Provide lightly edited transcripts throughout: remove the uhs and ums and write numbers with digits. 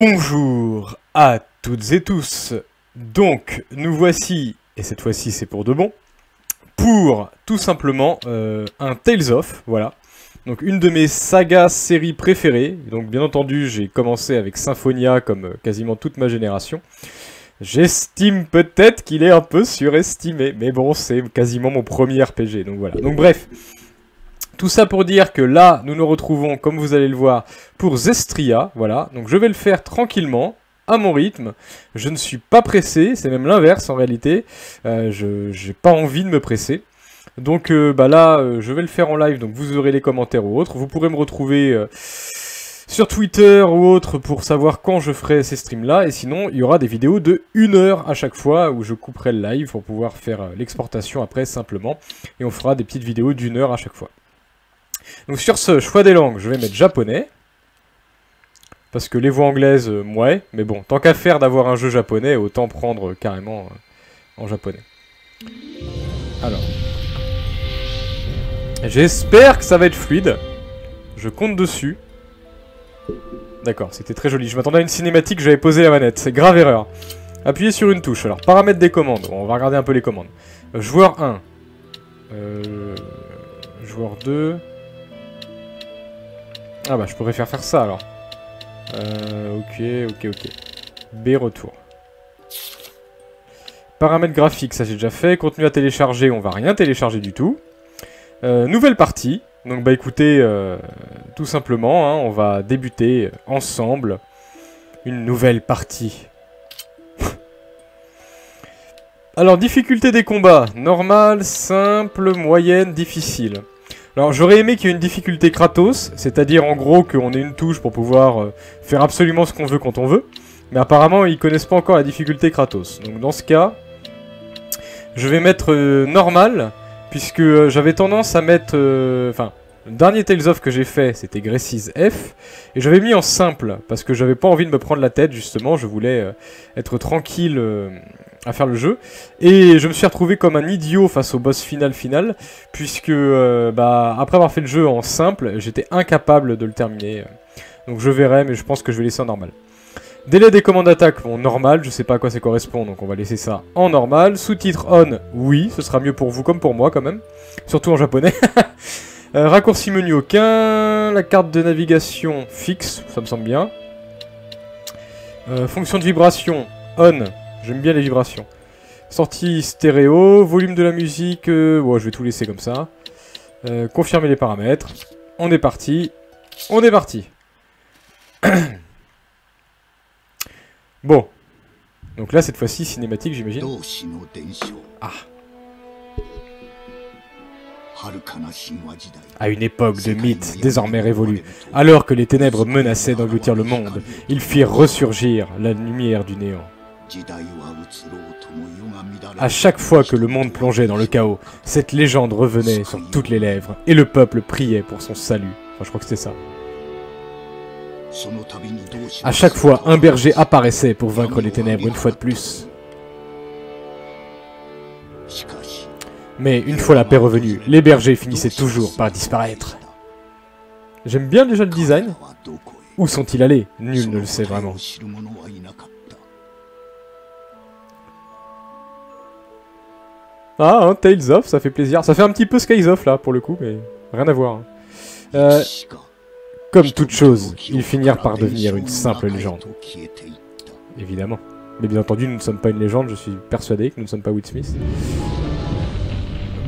Bonjour à toutes et tous. Donc, nous voici, et cette fois-ci c'est pour de bon, pour tout simplement un Tales of, voilà. Donc une de mes sagas séries préférées. Donc bien entendu, j'ai commencé avec Symphonia comme quasiment toute ma génération. J'estime peut-être qu'il est un peu surestimé, mais bon, c'est quasiment mon premier RPG, donc voilà. Donc bref, tout ça pour dire que là, nous nous retrouvons, comme vous allez le voir, pour Zestria, voilà. Donc je vais le faire tranquillement, à mon rythme. Je ne suis pas pressé, c'est même l'inverse en réalité. J'ai pas envie de me presser. Donc je vais le faire en live, donc vous aurez les commentaires ou autres. Vous pourrez me retrouver sur Twitter ou autre pour savoir quand je ferai ces streams-là. Et sinon, il y aura des vidéos de 1 heure à chaque fois où je couperai le live pour pouvoir faire l'exportation après simplement. Et on fera des petites vidéos d'1 heure à chaque fois. Donc sur ce, choix des langues, je vais mettre japonais. Parce que les voix anglaises, ouais. Mais bon, tant qu'à faire d'avoir un jeu japonais, autant prendre carrément en japonais. Alors. J'espère que ça va être fluide. Je compte dessus. D'accord, c'était très joli. Je m'attendais à une cinématique, j'avais posé la manette. C'est grave erreur. Appuyez sur une touche. Alors, paramètres des commandes. Bon, on va regarder un peu les commandes. Joueur 1. Joueur 2. Ah bah, je pourrais faire ça alors. Ok. B, retour. Paramètres graphiques, ça j'ai déjà fait. Contenu à télécharger, on va rien télécharger du tout. Nouvelle partie. Donc bah écoutez, tout simplement, hein, on va débuter ensemble une nouvelle partie. Alors, difficulté des combats. Normal, simple, moyenne, difficile. Alors j'aurais aimé qu'il y ait une difficulté Kratos, c'est-à-dire en gros qu'on ait une touche pour pouvoir faire absolument ce qu'on veut quand on veut. Mais apparemment ils connaissent pas encore la difficulté Kratos. Donc dans ce cas, je vais mettre normal, puisque j'avais tendance à mettre... Enfin, le dernier Tales of que j'ai fait, c'était Gracies F, et j'avais mis en simple, parce que j'avais pas envie de me prendre la tête, justement, je voulais être tranquille à faire le jeu, et je me suis retrouvé comme un idiot face au boss final, puisque, après avoir fait le jeu en simple, j'étais incapable de le terminer, donc je verrai, mais je pense que je vais laisser en normal. Délai des commandes d'attaque, bon, normal, je sais pas à quoi ça correspond, donc on va laisser ça en normal. Sous-titres on, oui, ce sera mieux pour vous comme pour moi quand même, surtout en japonais. Raccourci menu aucun, la carte de navigation fixe, ça me semble bien. Fonction de vibration, on, j'aime bien les vibrations. Sortie stéréo, volume de la musique, bon, je vais tout laisser comme ça. Confirmer les paramètres, on est parti, Bon, donc là cette fois-ci cinématique j'imagine. Ah. À une époque de mythes désormais révolue, alors que les ténèbres menaçaient d'engloutir le monde, ils firent ressurgir la lumière du néant. À chaque fois que le monde plongeait dans le chaos, cette légende revenait sur toutes les lèvres, et le peuple priait pour son salut. Enfin, je crois que c'était ça. À chaque fois, un berger apparaissait pour vaincre les ténèbres une fois de plus. Mais une fois la paix revenue, les bergers finissaient toujours par disparaître. J'aime bien déjà le design. Où sont-ils allés? Nul ne le sait vraiment. Ah, un Tales of, ça fait plaisir. Ça fait un petit peu Skies of là, pour le coup, mais rien à voir. Comme toute chose, ils finirent par devenir une simple légende. Évidemment. Mais bien entendu, nous ne sommes pas une légende, je suis persuadé que nous ne sommes pas Will Smith.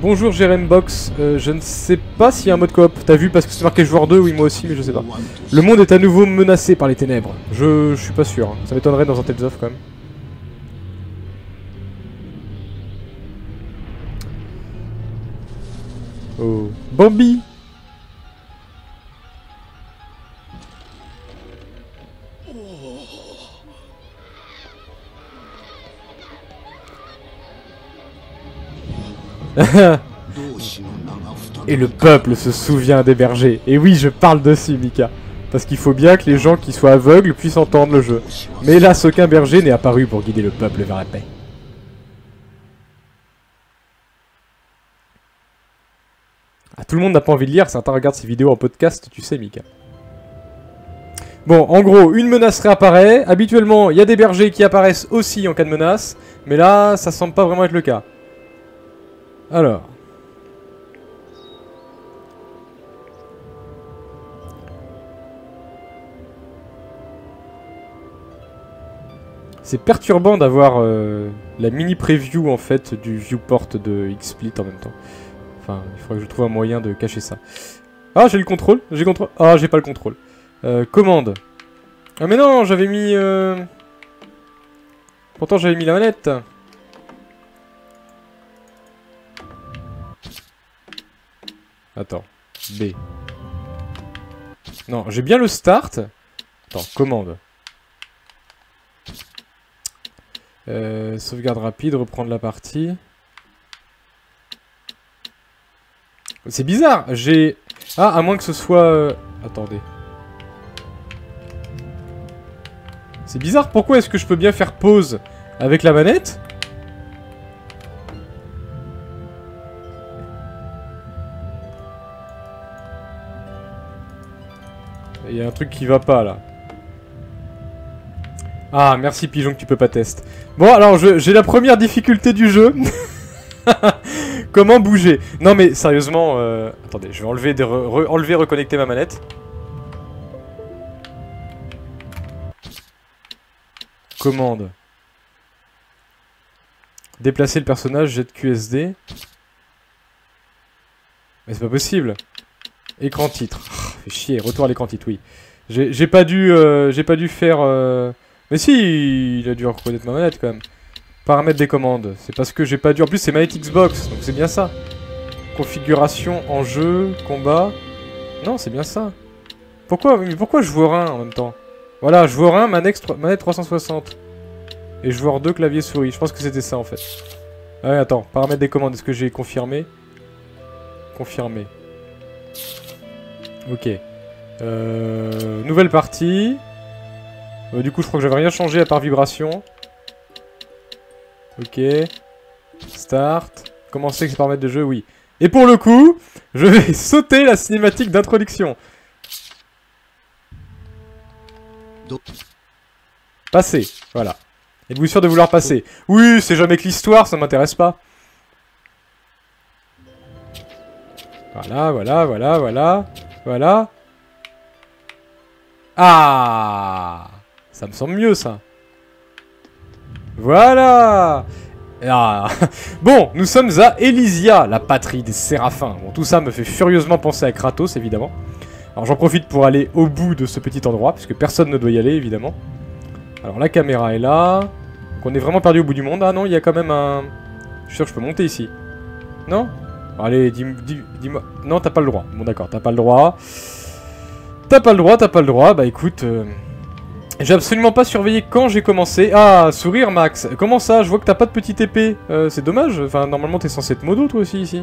Bonjour Jérém Box, je ne sais pas s'il y a un mode coop. T'as vu parce que c'est marqué joueur 2, oui moi aussi, mais je sais pas. Le monde est à nouveau menacé par les ténèbres. Je suis pas sûr, hein. Ça m'étonnerait dans un Tales of quand même. Oh. Bambi. Et le peuple se souvient des bergers. Et oui, je parle dessus, Mika. Parce qu'il faut bien que les gens qui soient aveugles puissent entendre le jeu. Mais hélas, aucun berger n'est apparu pour guider le peuple vers la paix. Ah, tout le monde n'a pas envie de lire, certains regardent ces vidéos en podcast, tu sais, Mika. Bon, en gros, une menace réapparaît. Habituellement, il y a des bergers qui apparaissent aussi en cas de menace. Mais là, ça semble pas vraiment être le cas. Alors. C'est perturbant d'avoir la mini preview en fait du viewport de XSplit en même temps. Enfin, il faudrait que je trouve un moyen de cacher ça. Ah, j'ai le contrôle. J'ai contrôle. Ah, j'ai pas le contrôle. Commande. Ah mais non, j'avais mis... Pourtant j'avais mis la manette. Attends. B. Non, j'ai bien le start. Attends, commande. Sauvegarde rapide, reprendre la partie. C'est bizarre, j'ai... Ah, à moins que ce soit... Attendez. C'est bizarre, pourquoi est-ce que je peux bien faire pause avec la manette? Il y a un truc qui va pas, là. Ah, merci Pigeon que tu peux pas tester. Bon, alors, j'ai la première difficulté du jeu. Comment bouger? Non mais sérieusement, attendez, je vais enlever, reconnecter ma manette. Commande. Déplacer le personnage, jet de QSD. Mais c'est pas possible. Écran titre. Oh, fait chier, retour à l'écran titre, oui. J'ai pas dû faire... Mais si, il a dû reconnaître ma manette quand même. Paramètres des commandes, c'est parce que j'ai pas dû... En plus c'est manette Xbox, donc c'est bien ça. Configuration en jeu, combat... Non, c'est bien ça. Pourquoi joueur 1 en même temps? Voilà, joueur 1, manette 360. Et joueur 2, clavier souris. Je pense que c'était ça en fait. Ah ouais, attends, paramètres des commandes, est-ce que j'ai confirmé? Confirmé. Ok. Nouvelle partie. Du coup, je crois que j'avais rien changé à part vibration. Ok. Start. Commencer avec les paramètres de jeu, oui. Et pour le coup, je vais sauter la cinématique d'introduction. Passer, voilà. Êtes-vous sûr de vouloir passer? Oui, c'est jamais que l'histoire, ça m'intéresse pas. Voilà, voilà, voilà, voilà. Voilà. Ah! Ça me semble mieux, ça. Voilà! Ah. Bon, nous sommes à Elysia, la patrie des séraphins. Bon, tout ça me fait furieusement penser à Kratos, évidemment. Alors j'en profite pour aller au bout de ce petit endroit, puisque personne ne doit y aller, évidemment. Alors la caméra est là. Donc on est vraiment perdu au bout du monde. Ah non, il y a quand même un... Je suis sûr que je peux monter ici. Non? Allez, dis-moi... Non, t'as pas le droit. Bon d'accord, t'as pas le droit. T'as pas le droit, t'as pas le droit. Bah écoute... J'ai absolument pas surveillé quand j'ai commencé. Ah, sourire Max. Comment ça? Je vois que t'as pas de petite épée. C'est dommage. Enfin, normalement t'es censé être modo toi aussi ici.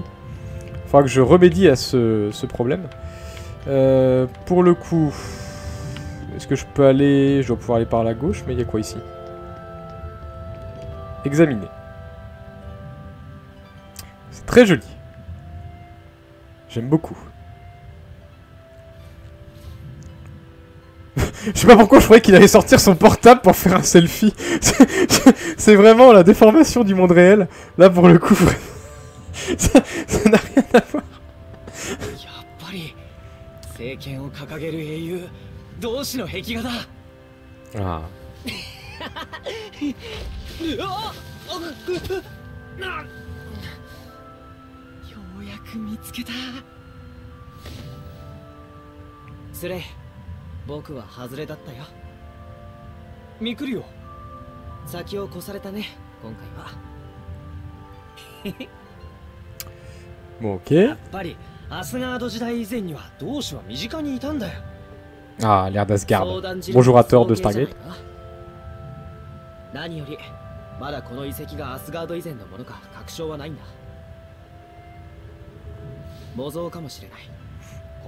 Faudra que je remédie à ce problème. Pour le coup... Est-ce que je peux aller... Je dois pouvoir aller par la gauche, mais il y a quoi ici? Examiner. C'est très joli. J'aime beaucoup. Je sais pas pourquoi je croyais qu'il allait sortir son portable pour faire un selfie. C'est vraiment la déformation du monde réel. Là, pour le coup, ça n'a rien à voir. Ah. Bon, ok. Ah, l'air d'Asgard. Bonjour à Thor de Stargate.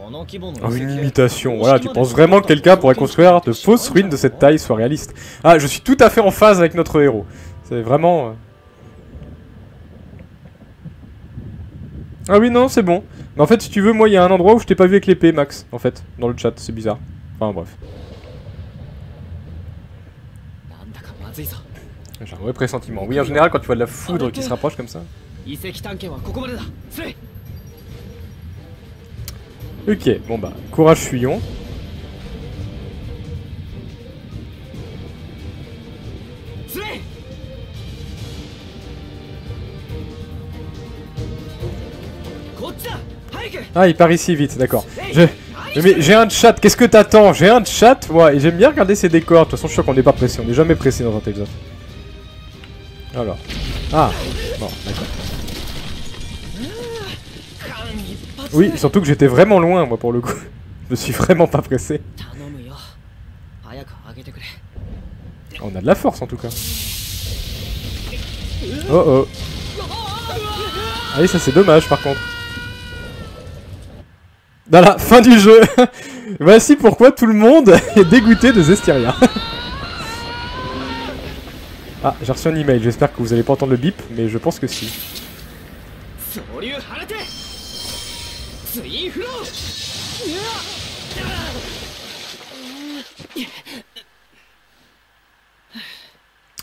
Oh, une imitation. Voilà, tu penses vraiment que quelqu'un pourrait construire de fausses ruines de cette taille soit réaliste? Ah, je suis tout à fait en phase avec notre héros. C'est vraiment... Ah oui, non, c'est bon. Mais en fait, si tu veux, moi, il y a un endroit où je t'ai pas vu avec l'épée, Max. En fait, dans le chat, c'est bizarre. Enfin, bref. J'ai un mauvais pressentiment. Oui, en général, quand tu vois de la foudre qui se rapproche comme ça. Ok, bon bah, courage fuyons. Ah, il part ici vite, d'accord. Mais j'ai un chat, qu'est-ce que t'attends? J'ai un chat, moi, et j'aime bien regarder ces décors. De toute façon, je suis sûr qu'on n'est pas pressé, on n'est jamais pressé dans un Tales of. Alors. Ah, bon, d'accord. Oui, surtout que j'étais vraiment loin, moi, pour le coup. Je suis vraiment pas pressé. On a de la force, en tout cas. Oh oh. Ah oui, ça c'est dommage, par contre. Voilà, fin du jeu. Voici pourquoi tout le monde est dégoûté de Zestiria. Ah, j'ai reçu un email, j'espère que vous allez pas entendre le bip, mais je pense que si.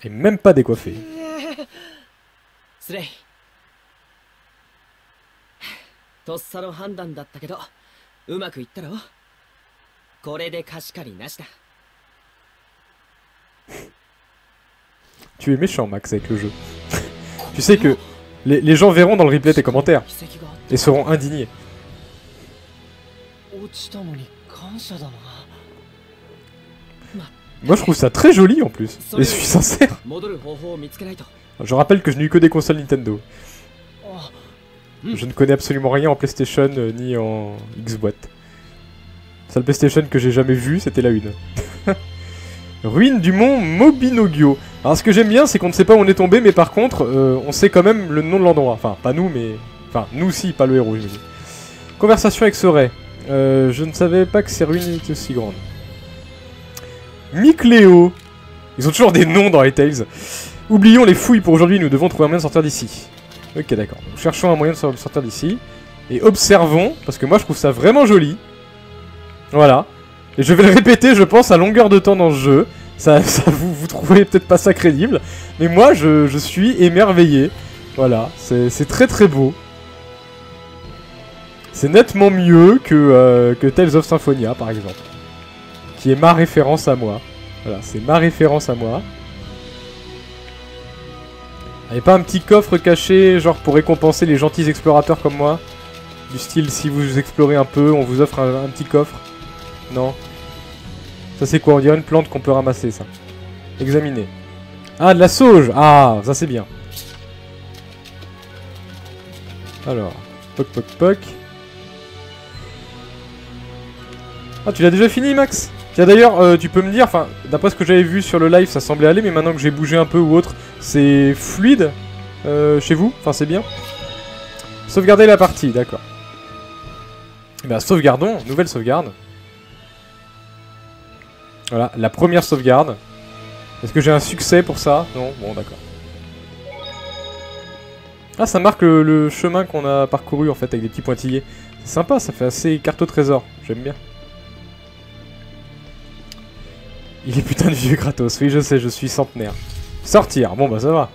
Et même pas décoiffé. Tu es méchant, Max, avec le jeu. Tu sais que les gens verront dans le replay tes commentaires et seront indignés. Moi je trouve ça très joli en plus, et je suis sincère. Je rappelle que je n'ai eu que des consoles Nintendo. Je ne connais absolument rien en PlayStation ni en Xbox. La seule PlayStation que j'ai jamais vue, c'était la 1. Ruine du mont Mobinogyo. Alors ce que j'aime bien, c'est qu'on ne sait pas où on est tombé, mais par contre, on sait quand même le nom de l'endroit. Enfin, pas nous, mais... Enfin, nous aussi, pas le héros, je me dis. Conversation avec Soray. Je ne savais pas que ces ruines étaient aussi grandes. Micléo. Ils ont toujours des noms dans les Tales. Oublions les fouilles pour aujourd'hui, nous devons trouver un moyen de sortir d'ici. Ok, d'accord. Cherchons un moyen de sortir d'ici. Et observons, parce que moi je trouve ça vraiment joli. Voilà. Et je vais le répéter, je pense, à longueur de temps dans ce jeu. Ça vous trouvez peut-être pas ça crédible. Mais moi, je suis émerveillé. Voilà, c'est très très beau. C'est nettement mieux que Tales of Symphonia, par exemple. Qui est ma référence à moi. Voilà, c'est ma référence à moi. Y'avait pas un petit coffre caché, genre pour récompenser les gentils explorateurs comme moi? Du style, si vous explorez un peu, on vous offre un petit coffre? Non. Ça c'est quoi? On dirait une plante qu'on peut ramasser, ça. Examiner. Ah, de la sauge! Ah, ça c'est bien. Alors, poc poc poc. Ah, tu l'as déjà fini, Max? Tiens, d'ailleurs, tu peux me dire, enfin, d'après ce que j'avais vu sur le live, ça semblait aller, mais maintenant que j'ai bougé un peu ou autre, c'est fluide chez vous? Enfin, c'est bien. Sauvegarder la partie, d'accord. Eh bien, sauvegardons, nouvelle sauvegarde. Voilà, la première sauvegarde. Est-ce que j'ai un succès pour ça? Non? Bon, d'accord. Ah, ça marque le chemin qu'on a parcouru, en fait, avec des petits pointillés. C'est sympa, ça fait assez carte au trésor. J'aime bien. Il est putain de vieux Kratos, oui je sais, je suis centenaire. Sortir, bon bah ça va.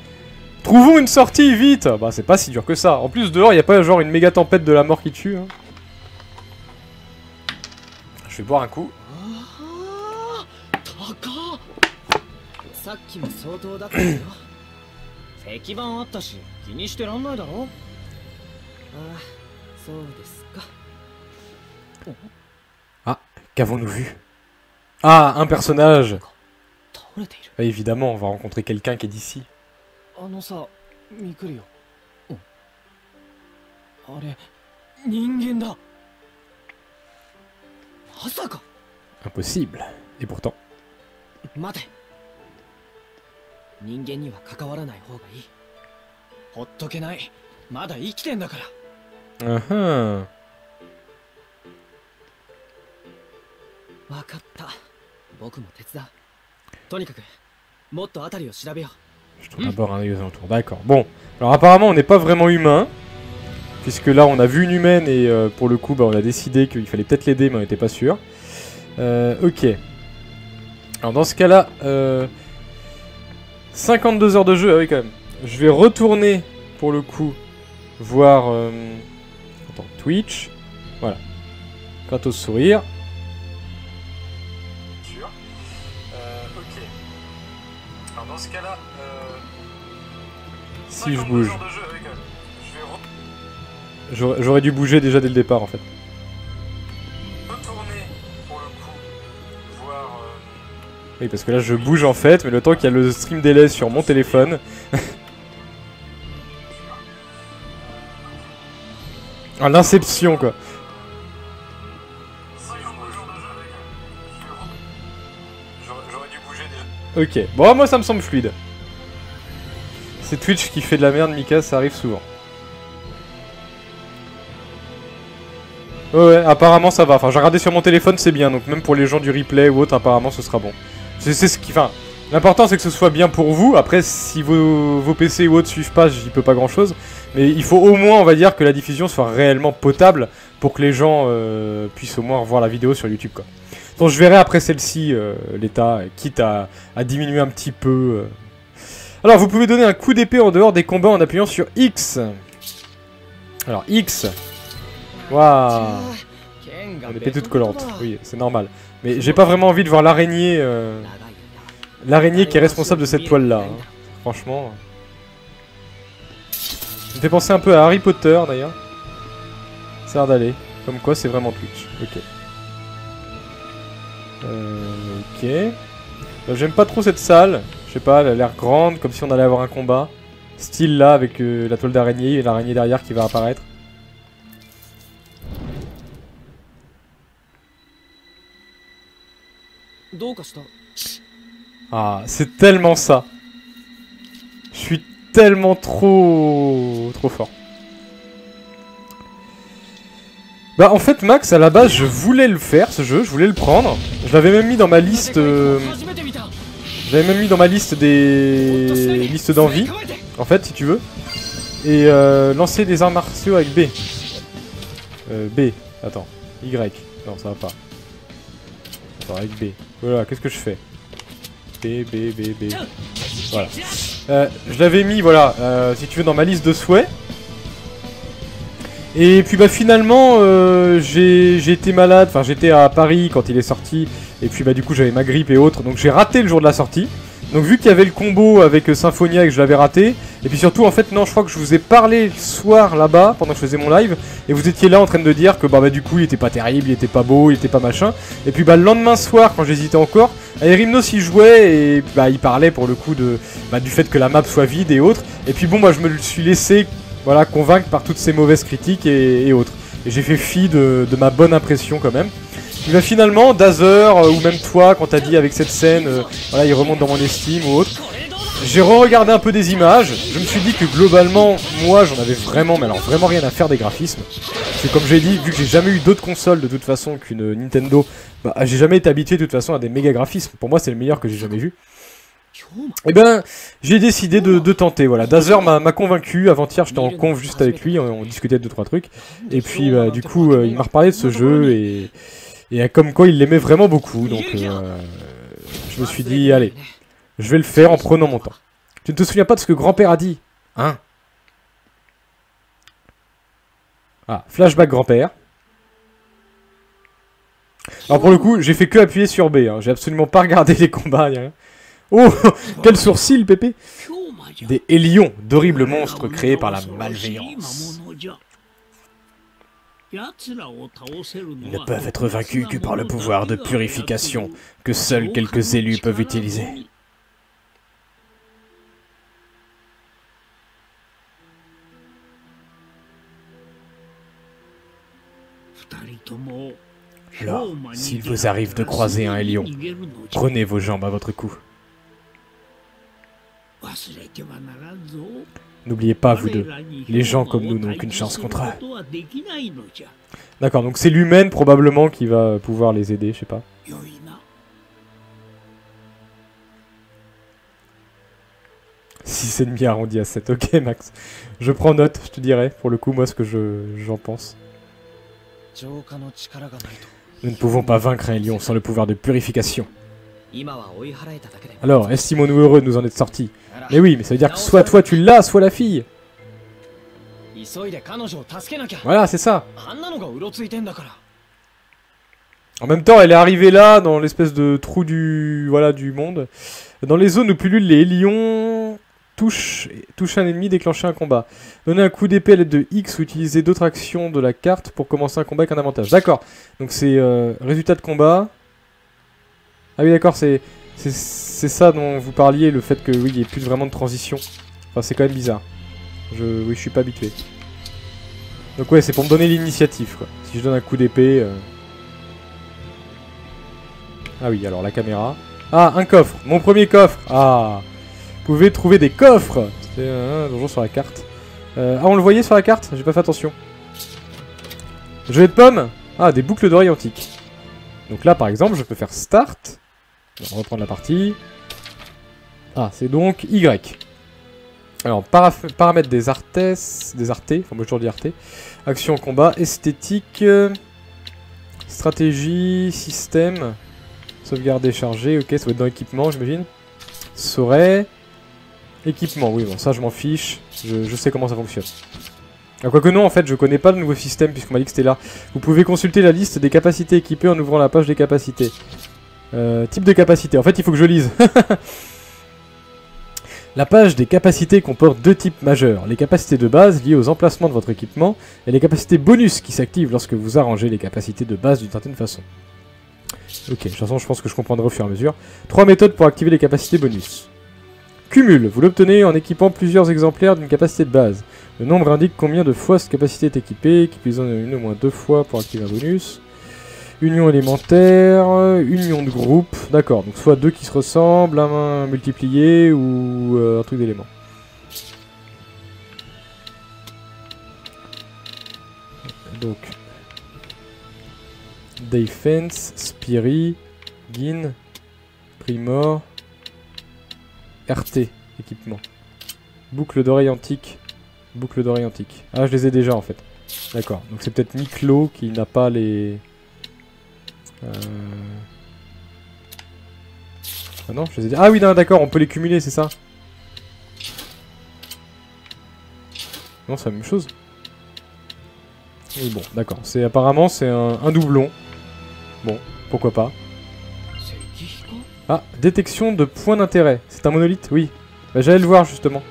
Trouvons une sortie, vite! Bah c'est pas si dur que ça. En plus dehors, y a pas genre une méga tempête de la mort qui tue. Hein. Je vais boire un coup. Ah, qu'avons-nous vu? Ah, un personnage. Ah, évidemment, on va rencontrer quelqu'un qui est d'ici. Impossible. Et pourtant. Je trouve d'abord un œil aux alentours. D'accord. Bon. Alors apparemment, on n'est pas vraiment humain. Puisque là, on a vu une humaine et pour le coup, bah, on a décidé qu'il fallait peut-être l'aider, mais on n'était pas sûr. Ok. Alors dans ce cas-là, 52 heures de jeu, ah oui quand même. Je vais retourner, pour le coup, voir... Attends, Twitch. Voilà. Gratos sourire. Ok. Alors dans ce cas-là... Si je bouge... J'aurais dû bouger déjà dès le départ en fait. Retourner pour le coup, voir... Oui parce que là je bouge en fait, mais le temps qu'il y a le stream delay sur mon téléphone... Ah l'inception quoi. J'aurais dû bouger déjà. Ok, bon moi ça me semble fluide. C'est Twitch qui fait de la merde Mika, ça arrive souvent. Ouais, apparemment ça va. Enfin, j'ai regardé sur mon téléphone, c'est bien. Donc même pour les gens du replay ou autre, apparemment ce sera bon. C'est ce qui... Enfin, l'important c'est que ce soit bien pour vous. Après, si vos PC ou autres suivent pas, j'y peux pas grand chose. Mais il faut au moins, on va dire, que la diffusion soit réellement potable pour que les gens puissent au moins revoir la vidéo sur YouTube, quoi. Donc je verrai après celle-ci, l'état, quitte à diminuer un petit peu. Alors, vous pouvez donner un coup d'épée en dehors des combats en appuyant sur X. Alors, X... Waouh, elle était toute collante, oui, c'est normal. Mais j'ai pas vraiment envie de voir l'araignée l'araignée qui est responsable de cette toile là, hein. Franchement. Ça me fait penser un peu à Harry Potter d'ailleurs. Ça a l'air d'aller, comme quoi c'est vraiment Twitch, ok. Ok. J'aime pas trop cette salle, je sais pas, elle a l'air grande, comme si on allait avoir un combat. Style là avec la toile d'araignée et l'araignée derrière qui va apparaître. Ah, c'est tellement ça. Je suis tellement trop fort. Bah en fait Max, à la base je voulais le faire ce jeu, je voulais le prendre. Je l'avais même mis dans ma liste. J'avais même mis dans ma liste des listes d'envie, en fait si tu veux. Et lancer des arts martiaux avec B. B, attends, Y. Non ça va pas. Attends, avec B. Voilà, qu'est-ce que je fais? B. Voilà. Je l'avais mis, voilà, si tu veux, dans ma liste de souhaits. Et puis bah finalement, j'ai été malade, enfin j'étais à Paris quand il est sorti. Et puis bah du coup j'avais ma grippe et autres, donc j'ai raté le jour de la sortie. Donc vu qu'il y avait le combo avec Symphonia et que je l'avais raté, et puis surtout en fait non, je crois que je vous ai parlé le soir là-bas pendant que je faisais mon live, et vous étiez là en train de dire que bah du coup il était pas terrible, il était pas beau, il était pas machin. Et puis bah le lendemain soir quand j'hésitais encore, Erimnos il jouait et bah il parlait pour le coup de du fait que la map soit vide et autres. Et puis bon moi je me suis laissé voilà convaincre par toutes ces mauvaises critiques et autres. Et j'ai fait fi de ma bonne impression quand même. Et bah finalement, Dazer, ou même toi, quand t'as dit avec cette scène, voilà, il remonte dans mon estime ou autre. J'ai re-regardé un peu des images, je me suis dit que globalement, moi j'en avais vraiment, mais alors vraiment rien à faire des graphismes. Parce que comme j'ai dit, vu que j'ai jamais eu d'autres consoles de toute façon qu'une Nintendo, bah j'ai jamais été habitué de toute façon à des méga graphismes. Pour moi c'est le meilleur que j'ai jamais vu. Et ben, j'ai décidé de tenter, voilà. Dazer m'a convaincu, avant-hier j'étais en conf juste avec lui, on discutait de 2-3 trucs. Et puis bah, du coup, il m'a reparlé de ce jeu et comme quoi il l'aimait vraiment beaucoup, donc je me suis dit, allez, je vais le faire en prenant mon temps. Tu ne te souviens pas de ce que grand-père a dit? Hein? Ah, flashback grand-père. Alors pour le coup, j'ai fait que appuyer sur B, hein. J'ai absolument pas regardé les combats, y'a rien. Oh, quel sourcil, Pépé! Des hélions, d'horribles monstres créés par la malveillance. Ils ne peuvent être vaincus que par le pouvoir de purification que seuls quelques élus peuvent utiliser. Alors, s'il vous arrive de croiser un hélion, prenez vos jambes à votre cou. N'oubliez pas, vous deux, les gens comme nous n'ont aucune chance contre eux. D'accord, donc c'est l'humaine probablement qui va pouvoir les aider, je sais pas. 6 ennemis arrondis à 7, ok Max. Je prends note, je te dirai, pour le coup, moi ce que j'en pense. Nous ne pouvons pas vaincre un lion sans le pouvoir de purification. Alors, estimons-nous heureux de nous en être sortis. Mais oui, mais ça veut dire que soit toi tu l'as, soit la fille. Voilà, c'est ça. En même temps, elle est arrivée là, dans l'espèce de trou du, voilà, du monde. Dans les zones où pullulent les lions, touche un ennemi, déclencher un combat. Donner un coup d'épée à l'aide de X ou utiliser d'autres actions de la carte pour commencer un combat avec un avantage. D'accord. Donc c'est résultat de combat. Ah oui, d'accord, c'est ça dont vous parliez, le fait que oui, il n'y ait plus vraiment de transition. Enfin, c'est quand même bizarre. Oui, je suis pas habitué. Donc ouais, c'est pour me donner l'initiative, quoi. Si je donne un coup d'épée... Ah oui, alors la caméra. Ah, un coffre. Mon premier coffre. Ah. Vous pouvez trouver des coffres. C'est un donjon sur la carte. Ah, on le voyait sur la carte? J'ai pas fait attention. Jeu de pommes. Ah, des boucles d'oreilles antiques. Donc là, par exemple, je peux faire Start. On va reprendre la partie. Ah, c'est donc Y. Alors, paramètres des artes. Enfin, moi, je toujours dis arte. Action, combat, esthétique. Stratégie, système. Sauvegarde déchargée, ok, ça va être dans équipement, j'imagine. Saurait. Équipement, oui, bon, ça je m'en fiche. Je sais comment ça fonctionne. Ah, quoique non, en fait, je connais pas le nouveau système puisqu'on m'a dit que c'était là. Vous pouvez consulter la liste des capacités équipées en ouvrant la page des capacités. Type de capacité. En fait, il faut que je lise. La page des capacités comporte deux types majeurs. Les capacités de base liées aux emplacements de votre équipement et les capacités bonus qui s'activent lorsque vous arrangez les capacités de base d'une certaine façon. Ok, de toute façon, je pense que je comprendrai au fur et à mesure. 3 méthodes pour activer les capacités bonus. Cumul. Vous l'obtenez en équipant plusieurs exemplaires d'une capacité de base. Le nombre indique combien de fois cette capacité est équipée. Équipez-en une au moins 2 fois pour activer un bonus. Union élémentaire. Union de groupe. D'accord, donc soit 2 qui se ressemblent, un multiplié ou un truc d'élément. Donc... Defense, Spiri, Gin, Primor, RT, équipement. Boucle d'oreille antique. Boucle d'oreille antique. Ah, je les ai déjà en fait. D'accord, donc c'est peut-être Miklo qui n'a pas les... Ah non, je les ai déjà... Ah oui, d'accord, on peut les cumuler, c'est ça? Non, c'est la même chose. Et bon, d'accord. Apparemment, c'est un doublon. Bon, pourquoi pas. Ah, détection de points d'intérêt. C'est un monolithe? Oui. Bah, j'allais le voir, justement.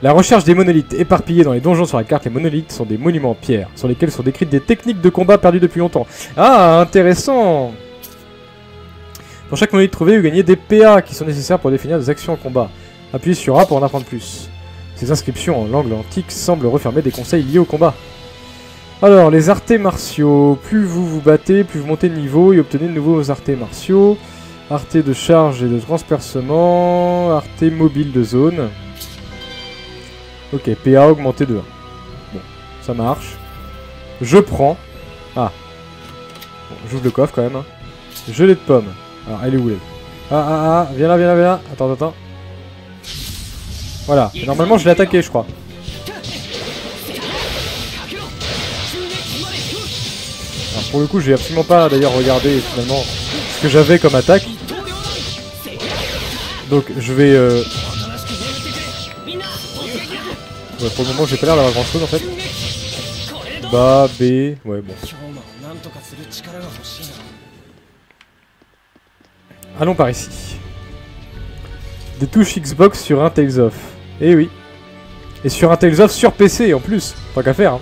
La recherche des monolithes. Éparpillés dans les donjons sur la carte, les monolithes sont des monuments en pierre, sur lesquels sont décrites des techniques de combat perdues depuis longtemps. Ah, intéressant! Pour chaque monolithe trouvé, vous gagnez des PA qui sont nécessaires pour définir des actions en combat. Appuyez sur A pour en apprendre plus. Ces inscriptions en langue antique semblent refermer des conseils liés au combat. Alors, les artés martiaux. Plus vous vous battez, plus vous montez de niveau et obtenez de nouveaux artés martiaux. Arté de charge et de transpercement. Arté mobile de zone. Ok, PA augmenté de 1. Bon, ça marche. Je prends. Ah. Bon, j'ouvre le coffre quand même. Hein. Gelée de pomme. Alors, elle est où, elle? Ah, viens là, viens là, viens là. Attends. Voilà. Et normalement, je l'ai attaqué, je crois. Alors, pour le coup, j'ai absolument pas d'ailleurs regardé finalement ce que j'avais comme attaque. Donc, je vais... Ouais, pour le moment, j'ai pas l'air d'avoir grand chose en fait. Bas, B... Ouais, bon. Allons par ici. Des touches Xbox sur un Tales of. Eh oui. Et sur un Tales of sur PC en plus. Tant qu'à faire. Hein.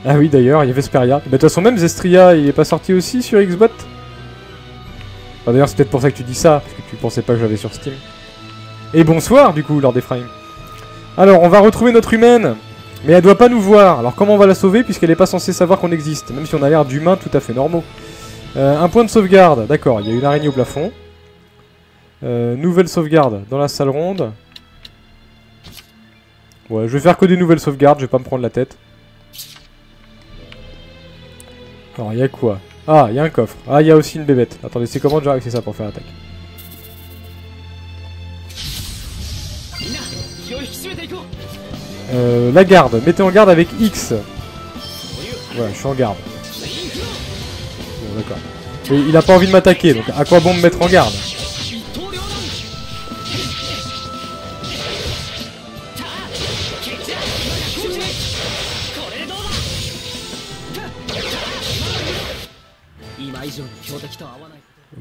Ah oui, d'ailleurs, il y a Vesperia. Mais de toute façon, même Zestria, il est pas sorti aussi sur Xbox. Enfin, d'ailleurs, c'est peut-être pour ça que tu dis ça, parce que tu pensais pas que j'avais sur Steam. Et bonsoir, du coup, Lord Ephraim. Alors, on va retrouver notre humaine. Mais elle doit pas nous voir. Alors, comment on va la sauver, puisqu'elle est pas censée savoir qu'on existe. Même si on a l'air d'humains tout à fait normaux. Un point de sauvegarde. D'accord, il y a une araignée au plafond. Nouvelle sauvegarde dans la salle ronde. Ouais, je vais faire que des nouvelles sauvegardes, je vais pas me prendre la tête. Alors, il y a quoi? Ah, il y a un coffre. Ah, il y a aussi une bébête. Attendez, c'est comment déjà réussi ça pour faire l'attaque? La garde. Mettez en garde avec X. Voilà, je suis en garde. Bon, d'accord. Et il a pas envie de m'attaquer, donc à quoi bon me mettre en garde?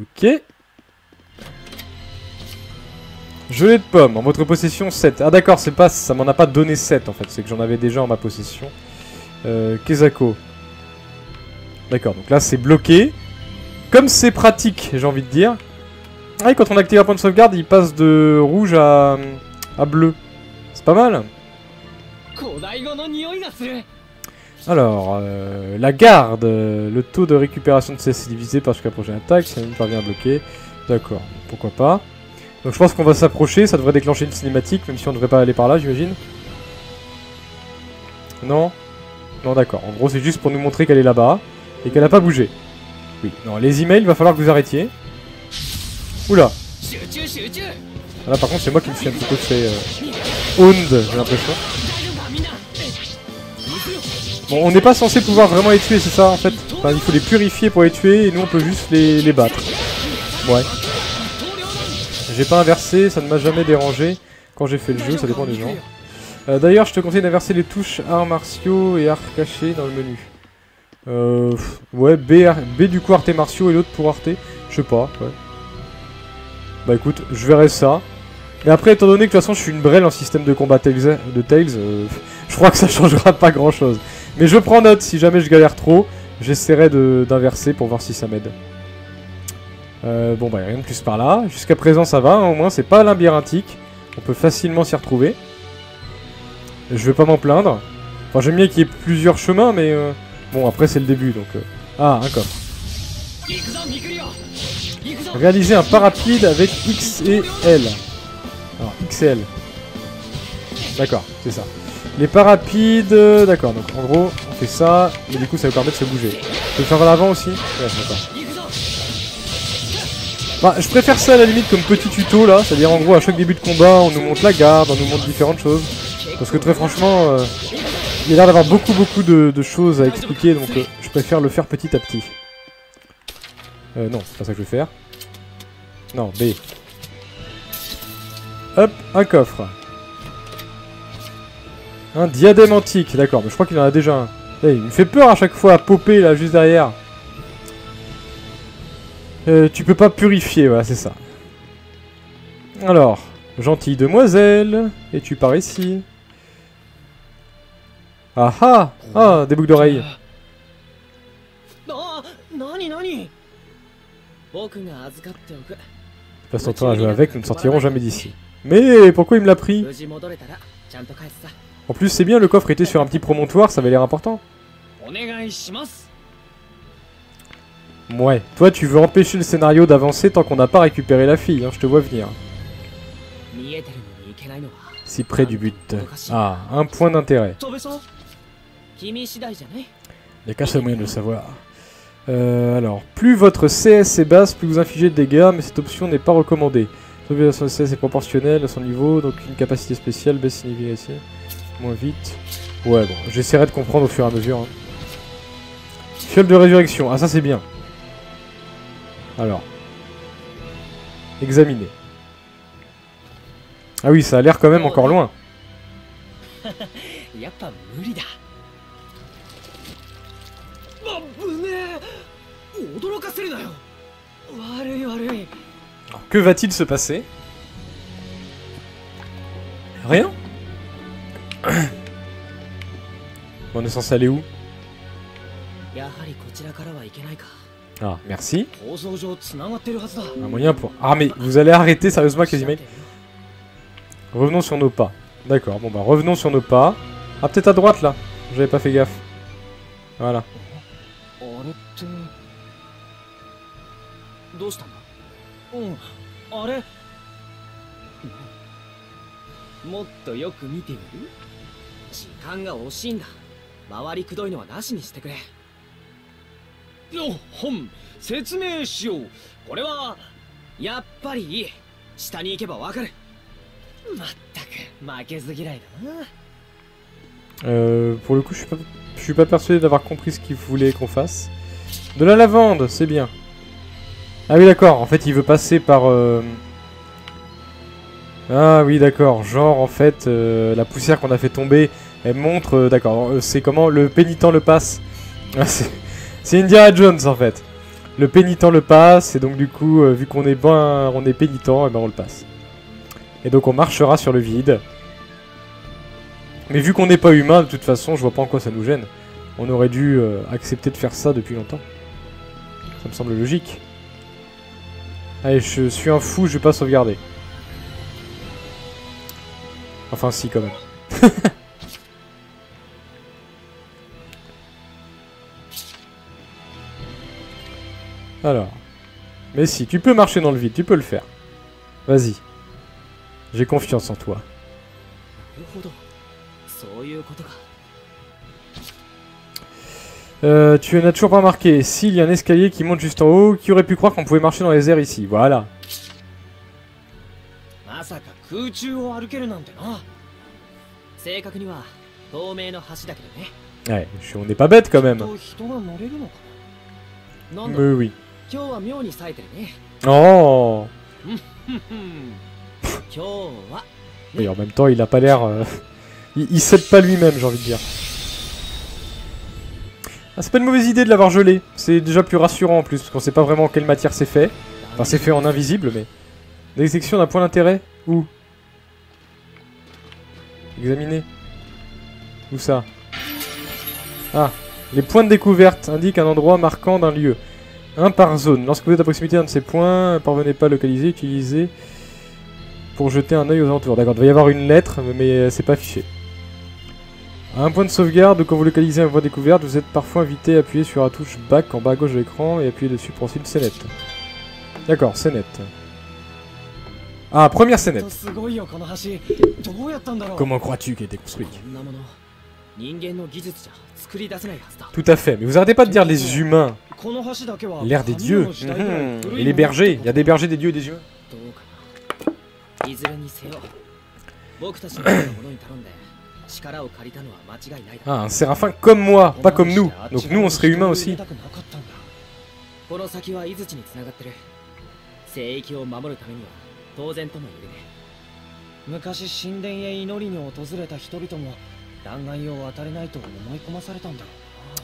Ok. Gelée de pomme, en votre possession 7. Ah d'accord, c'est pas, ça m'en a pas donné 7 en fait, c'est que j'en avais déjà en ma possession. Kezako. D'accord, donc là c'est bloqué. Comme c'est pratique, j'ai envie de dire. Ah oui, quand on active un point de sauvegarde, il passe de rouge à bleu. C'est pas mal. Alors, la garde. Le taux de récupération de CS est divisé par jusqu'à la prochaine attaque. Si elle parvient à bloquer. D'accord, pourquoi pas. Donc je pense qu'on va s'approcher, ça devrait déclencher une cinématique, même si on devrait pas aller par là, j'imagine. Non? Non, d'accord. En gros, c'est juste pour nous montrer qu'elle est là-bas et qu'elle a pas bougé. Oui. Non, les emails, il va falloir que vous arrêtiez. Oula. Là, par contre, c'est moi qui me suis un petit peu fait owned, j'ai l'impression. Bon, on n'est pas censé pouvoir vraiment les tuer, c'est ça, en fait. Enfin, il faut les purifier pour les tuer, et nous, on peut juste les battre. Ouais. J'ai pas inversé, ça ne m'a jamais dérangé quand j'ai fait le jeu, ça dépend des gens. D'ailleurs, je te conseille d'inverser les touches arts martiaux et arts cachés dans le menu. Ouais, B du coup arts martiaux et l'autre pour arte. Je sais pas, ouais. Bah écoute, je verrai ça. Mais après, étant donné que de toute façon je suis une brêle en système de combat Tales, je crois que ça changera pas grand chose. Mais je prends note, si jamais je galère trop, j'essaierai d'inverser pour voir si ça m'aide. Bon bah rien de plus par là. Jusqu'à présent ça va, hein, au moins c'est pas labyrinthique. On peut facilement s'y retrouver. Je vais pas m'en plaindre. Enfin j'aime bien qu'il y ait plusieurs chemins mais bon après c'est le début donc... Ah un coffre. Réaliser un parapluie avec X et L. Alors X et L. D'accord, c'est ça. Les parapides... D'accord, donc en gros on fait ça et du coup ça va permettre de se bouger. Je peux faire à l'avant aussi? Ouais d'accord. Bah, je préfère ça à la limite comme petit tuto là, c'est-à-dire en gros à chaque début de combat on nous montre la garde, on nous montre différentes choses. Parce que très franchement, il y a l'air d'avoir beaucoup de choses à expliquer donc je préfère le faire petit à petit. Non, c'est pas ça que je vais faire. Non, B. Hop, un coffre. Un diadème antique, d'accord, mais je crois qu'il en a déjà un. Hey, il me fait peur à chaque fois à popper là juste derrière. Tu peux pas purifier, voilà, c'est ça. Alors, gentille demoiselle, es-tu par ici? Ah ah! Ah, des boucles d'oreilles. Passe ton temps à jouer avec, nous ne sortirons jamais d'ici. Mais pourquoi il me l'a pris? En plus, c'est bien, le coffre était sur un petit promontoire, ça avait l'air important. Ouais, toi tu veux empêcher le scénario d'avancer tant qu'on n'a pas récupéré la fille, hein, je te vois venir. Si près du but. Ah, un point d'intérêt. Il n'y a qu'un seul moyen de le savoir. Alors, plus votre CS est basse, plus vous infligez de dégâts, mais cette option n'est pas recommandée. Son CS est proportionnelle à son niveau, donc une capacité spéciale baisse significative. Moins vite. Ouais, bon, j'essaierai de comprendre au fur et à mesure. Hein. Fiole de résurrection, ah ça c'est bien. Alors. Examiner. Ah oui, ça a l'air quand même encore loin. Alors, que va-t-il se passer? Rien. On est censé aller où? Ah, merci. Un moyen pour... Ah mais vous allez arrêter sérieusement avec les emails? Revenons sur nos pas. D'accord, bon bah revenons sur nos pas. Ah peut-être à droite là. J'avais pas fait gaffe. Voilà. Pour le coup, je suis pas persuadé d'avoir compris ce qu'il voulait qu'on fasse. De la lavande, c'est bien. Ah oui, d'accord. En fait, il veut passer par... Ah oui, d'accord. Genre, en fait, la poussière qu'on a fait tomber, elle montre... d'accord. C'est comment? Le pénitent le passe. Ah, c'est Indiana Jones, en fait. Le pénitent le passe, et donc du coup, vu qu'on est ben, on est pénitent, et ben on le passe. Et donc on marchera sur le vide. Mais vu qu'on n'est pas humain, de toute façon, je vois pas en quoi ça nous gêne. On aurait dû accepter de faire ça depuis longtemps. Ça me semble logique. Allez, je suis un fou, je vais pas sauvegarder. Enfin si, quand même. Alors. Mais si, tu peux marcher dans le vide, tu peux le faire. Vas-y. J'ai confiance en toi. Tu n'as toujours pas marqué. S'il y a un escalier qui monte juste en haut, qui aurait pu croire qu'on pouvait marcher dans les airs ici? Voilà. Ouais, on n'est pas bête quand même. Mais oui. Oh. Et en même temps, il a pas l'air... il cède pas lui-même, j'ai envie de dire. Ah, c'est pas une mauvaise idée de l'avoir gelé. C'est déjà plus rassurant en plus, parce qu'on sait pas vraiment quelle matière c'est fait. Enfin, c'est fait en invisible, mais... L'exécution d'un point d'intérêt? Où? Examiner. Où ça? Ah. Les points de découverte indiquent un endroit marquant d'un lieu. Un par zone. Lorsque vous êtes à proximité d'un de ces points, parvenez pas à localiser, utilisez pour jeter un œil aux alentours. D'accord, il doit y avoir une lettre, mais c'est pas affiché. À un point de sauvegarde, quand vous localisez un point de découverte, vous êtes parfois invité à appuyer sur la touche back en bas à gauche de l'écran et appuyer dessus pour ensuite scénette. D'accord, scénette. Ah, première scénette. Comment crois-tu qu'elle a été construite? Tout à fait, mais vous arrêtez pas de dire les humains. L'ère des dieux. Et les bergers. Il y a des bergers, des dieux et des humains. Ah, un séraphin comme moi, pas comme nous. Donc nous, on serait humains aussi.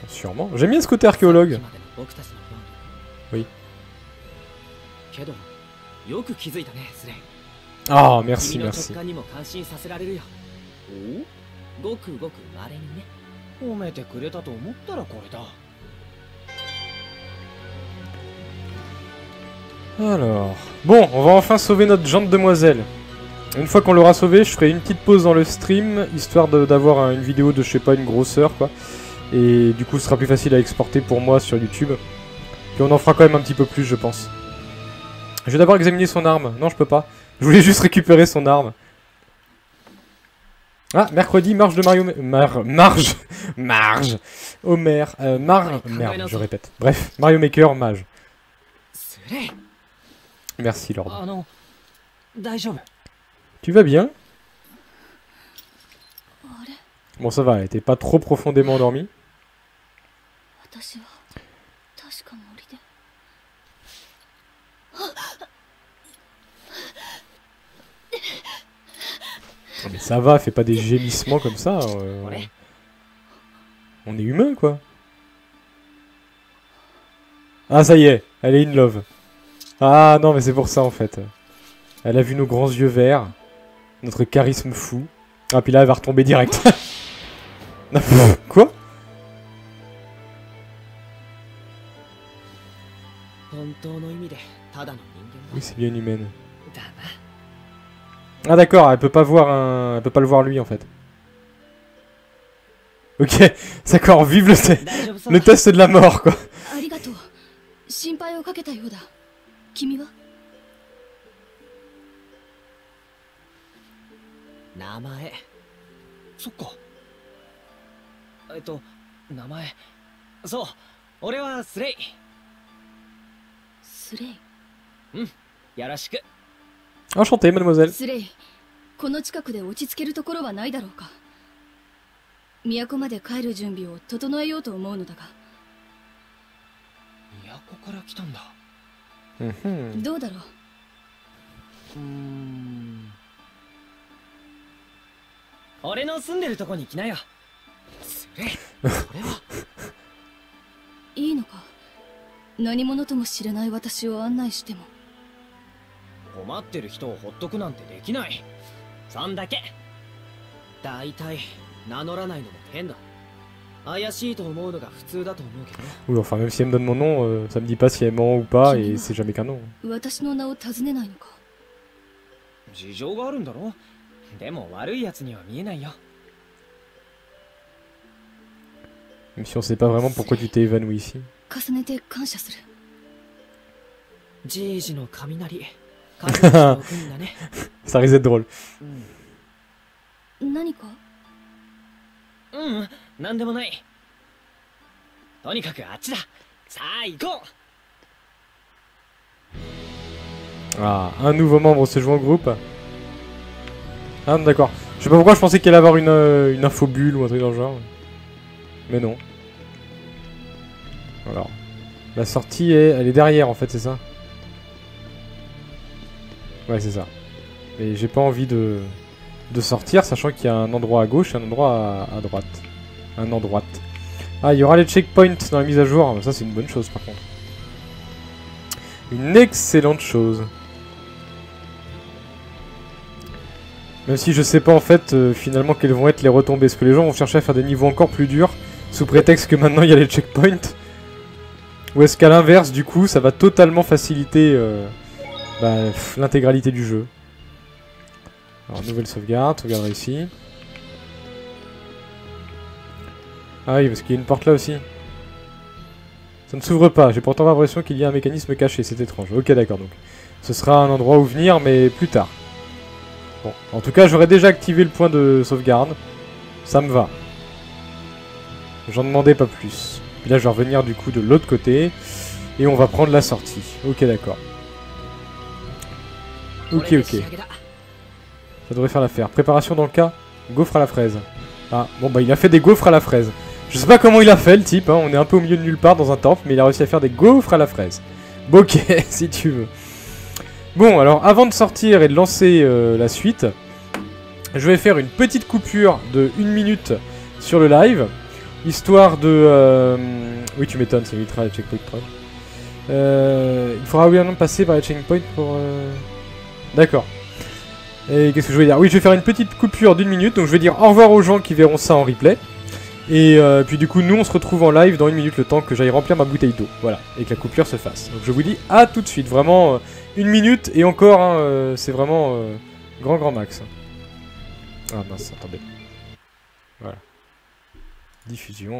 Sûrement. J'aime bien ce côté archéologue. Oui. Ah, merci, merci. Alors... Bon, on va enfin sauver notre jante demoiselle. Une fois qu'on l'aura sauvée, je ferai une petite pause dans le stream, histoire d'avoir une vidéo de, je sais pas, une grosseur, quoi. Et du coup, ce sera plus facile à exporter pour moi sur YouTube. Puis on en fera quand même un petit peu plus, je pense. Je vais d'abord examiner son arme. Non, je peux pas. Je voulais juste récupérer son arme. Ah, mercredi, marche de Mario... Marge. Homer. Merde, je répète. Bref, Mario Maker, mage. Merci, Lord. Tu vas bien? Bon, ça va, elle était pas trop profondément endormie. Mais ça va, fais pas des gémissements comme ça. On est humain, quoi. Ah, ça y est, elle est in love. Ah non, mais c'est pour ça, en fait. Elle a vu nos grands yeux verts. Notre charisme fou. Ah, puis là, elle va retomber direct. Quoi? Oui, c'est bien une humaine. Ah d'accord, elle peut pas voir elle peut pas le voir lui en fait. Ok, d'accord, vive le test de la mort quoi. Enchanté, mademoiselle. この近くで落ち着けるところはないだろうか。都まで帰る準備を整えようと思うのだが。都から来たんだ。Mhm. どうだろう。俺の住んでるとこに来なよ。それはいいのか。何者とも知れない私を案内しても。困ってる人をほっとくなんてできない。そんだけ。だいたい名乗らないのも変だ。怪しいと思うのが普通だと思うけど。 Oui, enfin, même si elle me donne mon nom, ça me dit pas si elle ment ou pas, et c'est jamais qu'un nom. 私の名を尋ねないのか。事情があるんだろ。でも悪いやつには見えないよ。 Même si on sait pas vraiment pourquoi tu t'es évanoui ici. 重ねて感謝する。じいじの雷。感謝しておくんだね。Ça risque d'être drôle. 何か。うん、なんでもない。とにかくあっちだ。さあ行こう。 Ah, un nouveau membre se joue en groupe. Ah, d'accord. Je sais pas pourquoi je pensais qu'elle allait avoir une infobulle ou un truc dans le genre. Mais non. Alors. La sortie est... Elle est derrière en fait, c'est ça? Ouais, c'est ça. Et j'ai pas envie de sortir, sachant qu'il y a un endroit à gauche et un endroit à droite. Un endroit. Ah, il y aura les checkpoints dans la mise à jour. Ça, c'est une bonne chose par contre. Une excellente chose. Même si je sais pas en fait finalement quelles vont être les retombées. Est-ce que les gens vont chercher à faire des niveaux encore plus durs sous prétexte que maintenant il y a les checkpoints? Ou est-ce qu'à l'inverse du coup ça va totalement faciliter l'intégralité du jeu? Alors nouvelle sauvegarde, sauvegarde ici. Ah oui parce qu'il y a une porte là aussi. Ça ne s'ouvre pas, j'ai pourtant l'impression qu'il y a un mécanisme caché, c'est étrange. Ok d'accord donc. Ce sera un endroit où venir mais plus tard. Bon, en tout cas, j'aurais déjà activé le point de sauvegarde. Ça me va. J'en demandais pas plus. Puis là, je vais revenir du coup de l'autre côté. Et on va prendre la sortie. Ok, d'accord. Ok, ok. Ça devrait faire l'affaire. Préparation dans le cas. Gaufre à la fraise. Ah, bon bah il a fait des gaufres à la fraise. Je sais pas comment il a fait le type, hein. On est un peu au milieu de nulle part dans un temple. Mais il a réussi à faire des gaufres à la fraise. Bon, ok, si tu veux. Bon, alors avant de sortir et de lancer la suite, je vais faire une petite coupure de 1 minute sur le live, histoire de... Oui, tu m'étonnes, ça évitera les checkpoints. Il faudra obligatoirement passer par les checkpoints pour... D'accord. Et qu'est-ce que je vais dire? Oui, je vais faire une petite coupure d'1 minute, donc je vais dire au revoir aux gens qui verront ça en replay. Et puis du coup, nous, on se retrouve en live dans 1 minute, le temps que j'aille remplir ma bouteille d'eau. Voilà, et que la coupure se fasse. Donc je vous dis à tout de suite, vraiment 1 minute, et encore, hein, c'est vraiment grand max. Ah mince, attendez. Voilà. Diffusion.